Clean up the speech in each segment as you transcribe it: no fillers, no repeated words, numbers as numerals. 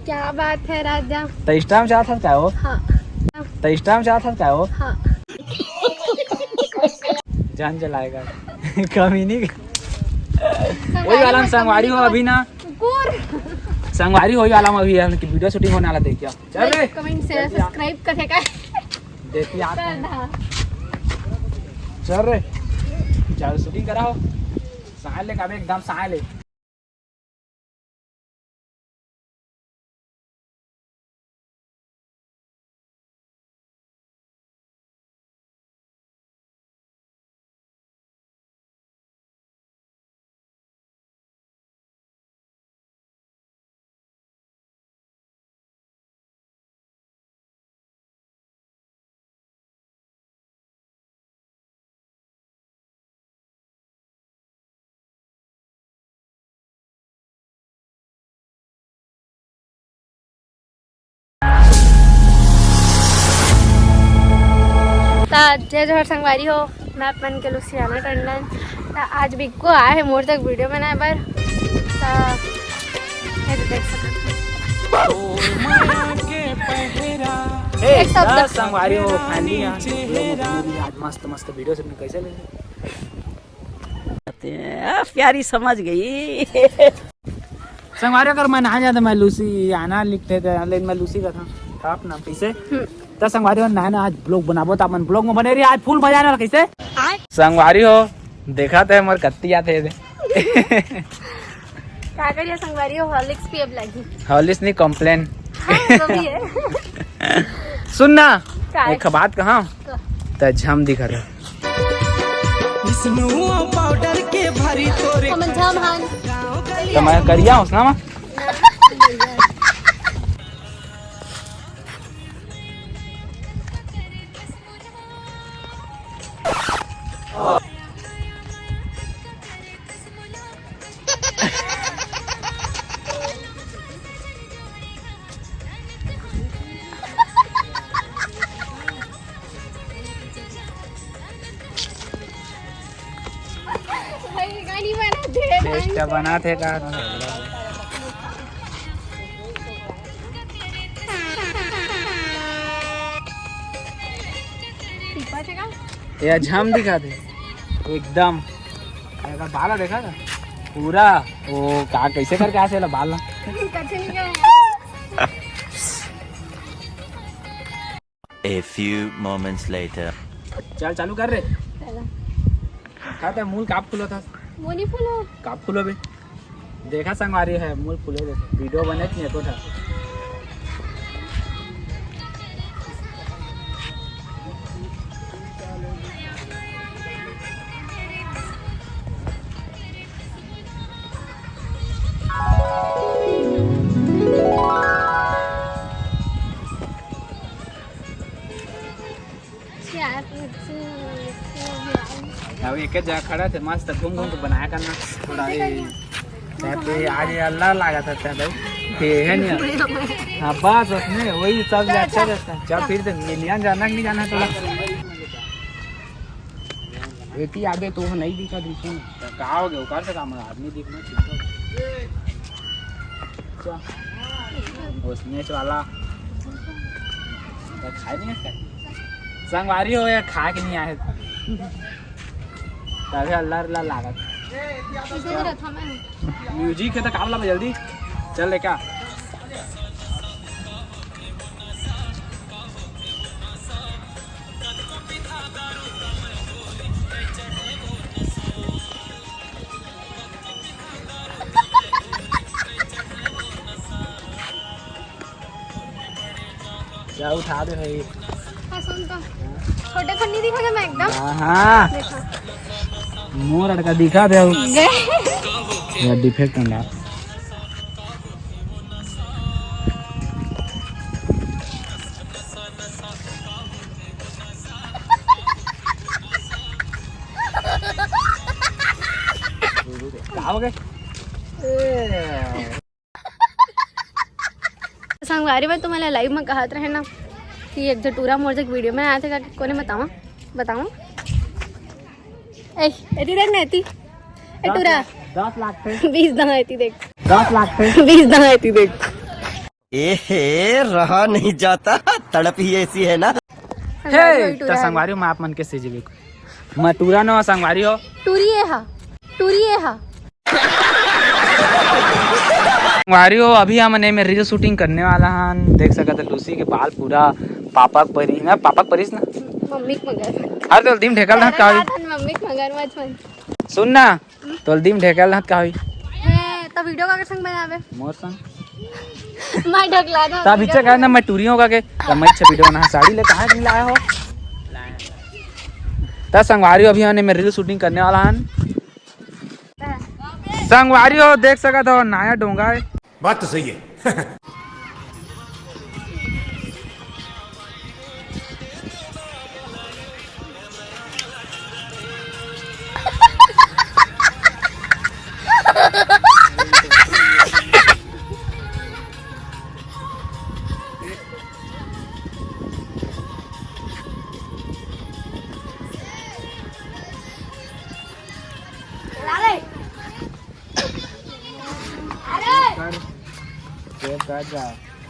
क्या बात है राजा। तो इस टाइम चाहता क्या हो? हाँ। तो इस टाइम चाहता क्या हो? हाँ। जान जलाएगा कमी नहीं। वही वाला संगवारी हो अभी ना, संगवारी हो वाला अभी कि वीडियो शूटिंग होने वाला देखिए। चल रे कमेंट शेयर सब्सक्राइब करे का देखिए आप। चल रे चल शूटिंग कराओ। साए ले कभी एकदम साए ले। जय जोहर संगवारी हो। मैं अपन के लुसियाना टंडन। तो आज बिग्गू आया है मोर तक वीडियो बनाए बर। तो देख सकते संगवारी हो फाइनली आज मस्त मस्त वीडियो से कैसे ले प्यारी समझ गई। संगवारी अगर मैं ना जाता मैं लूसी आना लिखते थे लेकिन मैं लूसी का था अपना कैसे तो संगवारी हो ना आज ब्लॉग बनाबो तो अपन ब्लॉग में बने रही आज फुल मजा आने वाला कैसे संगवारी हो देखा थे मोर कत्ती आते थे क्या करिए संगवारी हो। हॉर्लिक्स भी अब लगी। हॉर्लिक्स नहीं कॉम्प्लेन। हाँ, वो भी है। सुन ना एक बात कहा तो झम दिखा रहे पाउडर के भरी तोरे तो मैं करिया हूँ ना टेस्ट बना थे का ये झम दिखा थे एकदम। अगर बाला देखा था पूरा वो का कैसे करके आसे ला बाल A few moments later. चल चालू कर रे कहा था मूल काप खुला था वो नहीं फूलो काप खुलो भी देखा संगवारी है मूल फुले वीडियो बने नहीं तो था अब एक जगह खड़ा थे मस्त घूम घूम के बनाया करना थोड़ा पे आज अल्लाह लगा था है नहीं। हाँ बस उसमें वही सब अच्छा रहता है। चल फिर तो मिलियन जाना कि नहीं जाना थोड़ा बेटी आगे तो नहीं दिखा दिखो कहा हो गया उकार से काम आदमी दिखना उसमें वाला खाए नहीं है संगवारी हो या खा के नहीं आए तभी अल्लाह अल्लाह लागत म्यूजिक है तो काम ला जल्दी चल ले क्या क्या उठा दे भाई। हाँ सुन तो छोटे को नहीं दिखा था मैं एकदम। हाँ देखा मोर अड़का दिखा दे यार डिफेक्ट अंडा कहाँ हो गए संगवारी में तुम्हारे लाइव में कहा रहे ना कि एक जटूरा मोर तक वीडियो में आया था कोने बतावा बतावा एती देख ना एती एटूरा 10 लाख थे 20 दहा एती देख 10 लाख थे 20 दहा एती देख रहा नहीं जाता, तड़प ही ऐसी है ना। हे त संगवारी में आप मन के से जीवे मैं टूरा न संगवारी हो टूरिए हा संगवारी हो। अभी हमने में रील शूटिंग करने वाला हन। देख सकत है लूसी के बाल पूरा पापक परी ना, पापक परिस ना मम्मी के मगर अरे तो दीम ढेकल ना का होई मम्मी के मगर मत सुन ना तो दीम ढेकल ना का होई है तो वीडियो का संग बनावे मोर संग मैं ढकला दो ता बीचे का ना मैं टूरियों का के तो मैं अच्छा वीडियो बना साड़ी ले कहां नहीं लाया हो ता संगवारी अभी हमने में रील शूटिंग करने वाला हन। संगवारी हो देख सकत हो नया डोंगा है। बात तो सही है।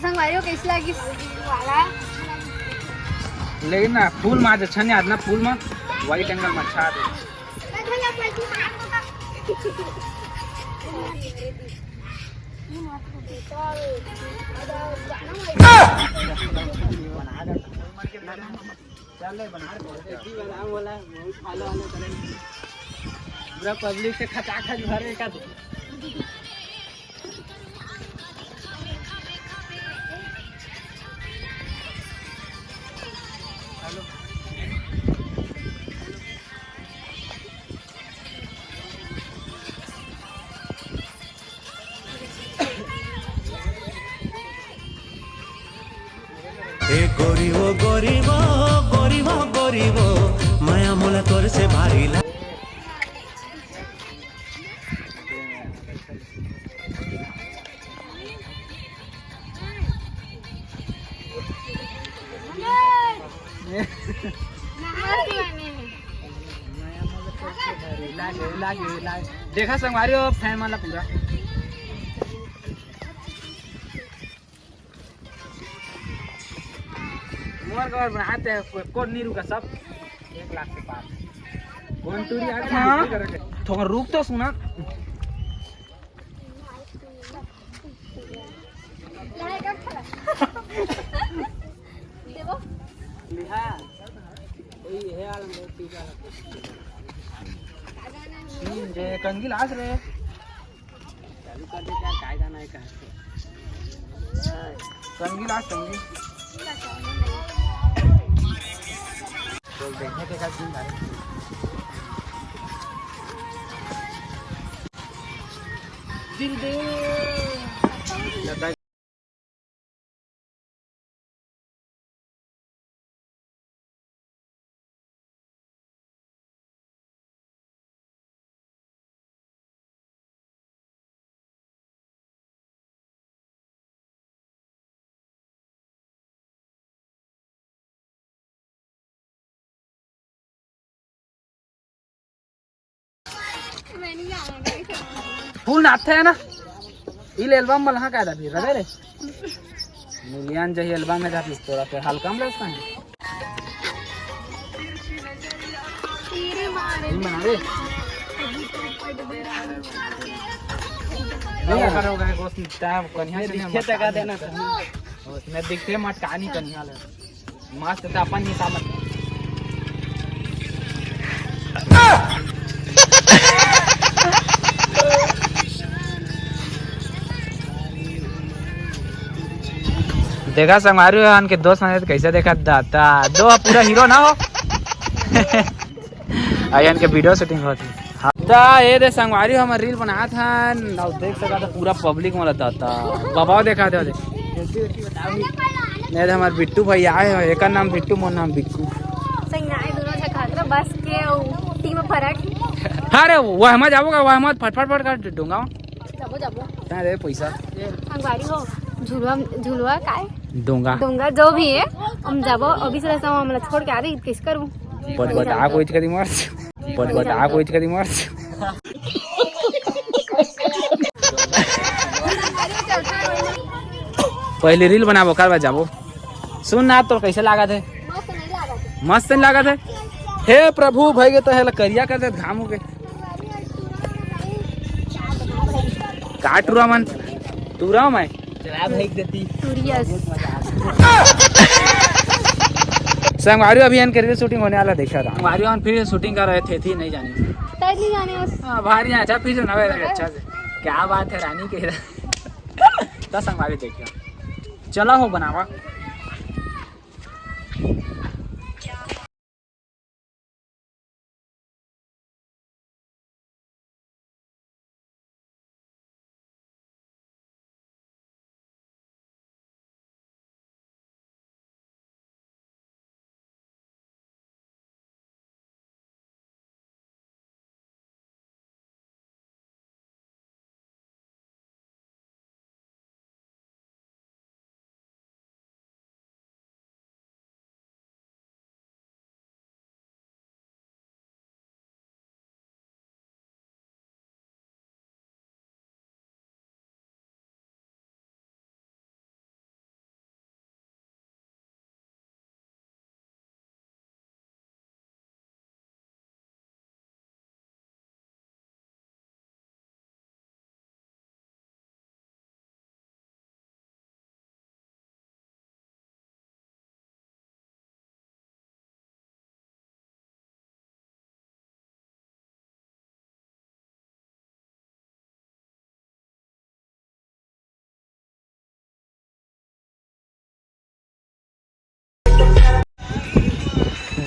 संगवारी हो कैसी लगी वाला लेकिन ना फूल में आज अच्छा नहीं आज ना फूल में वाइट एंगल में अच्छा दे पूरा पब्लिक से खचा खच भरे का गरीब माया मोला तोर से भारी ला। देखा संगवारी हो फैन वाला पूरा मोर कवर बनाते हैं कौन नहीं रुका सब 1 लाख के पास कौन टूरी आ गया थोड़ा रुक तो सुना कंगी लाश रे चालू कर दे यार काय गाना है कहां कंगी लाश कंगी तो देखने के साथ दिन दिल दे लगा फूल नाथे है ना इल एल्बम में लहा कायदा भी रवे रे मिलियन जही एल्बम में जाती तोरा पे हाल कम ले उसका इन बना रे ये करो गए गोस टाइम कन्या से दिखते का देना उसमें दिखते मत कहानी कन्या ले मस्त त अपन हिसाब से देखा संगवारी हो के दोस्त ने कैसे देखा दाता दो पूरा हीरो ना हो आयन के वीडियो शूटिंग होती ता ये दे संगवारी हम रील बनाया था और देख सका था पूरा पब्लिक में दाता बाबा देखा थे नहीं हमार बिट्टू भाई आए हो एक नाम बिट्टू मोर नाम बिक्कू संगनाई दोनों से खातर बस के टीम में फर्क अरे वह मत जाओगा वह मत फटफट फट कर दूंगा जाबो जाबो दे पैसा संगवारी हो झुलवा झुलवा काय दूंगा दूंगा जो भी है हम जाबो अभी से हम हमरा छोड़ के आ रही किस करूं पट बता कोई करी मर पट बता कोई करी मर पहले रील बनाबो करवा जाबो। सुन ना तो कैसे लागत है? मस्त नहीं लगा था। मस्त नहीं लागत है? हे प्रभु भाई के तो है करिया कर दे घाम हो के काट रुआ मन तू रहा मैं चला भाई देती संगवारी अभियान करके शूटिंग होने वाला देखा था। संगवारी फिर शूटिंग कर रहे थे थी नहीं जानी नहीं जाने बस। हाँ भारी अच्छा फिर से नवे लगे अच्छा से क्या बात है रानी के तो संगवारी देखिए चला हो बनावा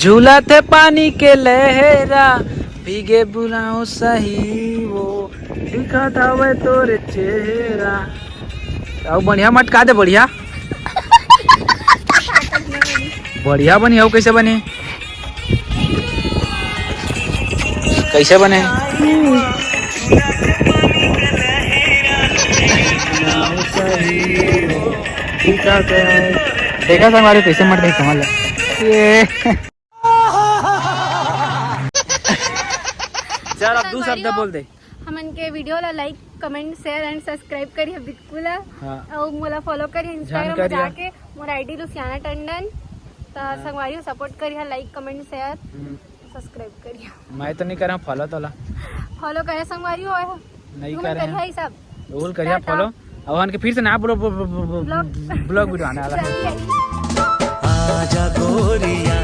झूला थे पानी के लहरा भीगे बुलाओ सही वो दिखा था वह तोरे चेहरा अब बढ़िया मटका दे बढ़िया बढ़िया बनी हो कैसे बने कैसे बने देखा था हमारे कैसे मट गई कमाल ये चल अब दू शब्द बोल दे हमन के वीडियो ला like comment share and subscribe करिए बिल्कुल और मोला फॉलो करिए इंस्टाग्राम में जाके मोर आईडी लुसियाना टंडन तो संगवारी सपोर्ट करिए लाइक कमेंट शेयर सब्सक्राइब करिए मैं तो नहीं कर रहा फॉलो तोला फॉलो करे संगवारी हो नहीं कर रहे हैं सब रोल करिए फॉलो और के फिर से ना ब्लॉग वीडियो आने वाला है आजा गोरिया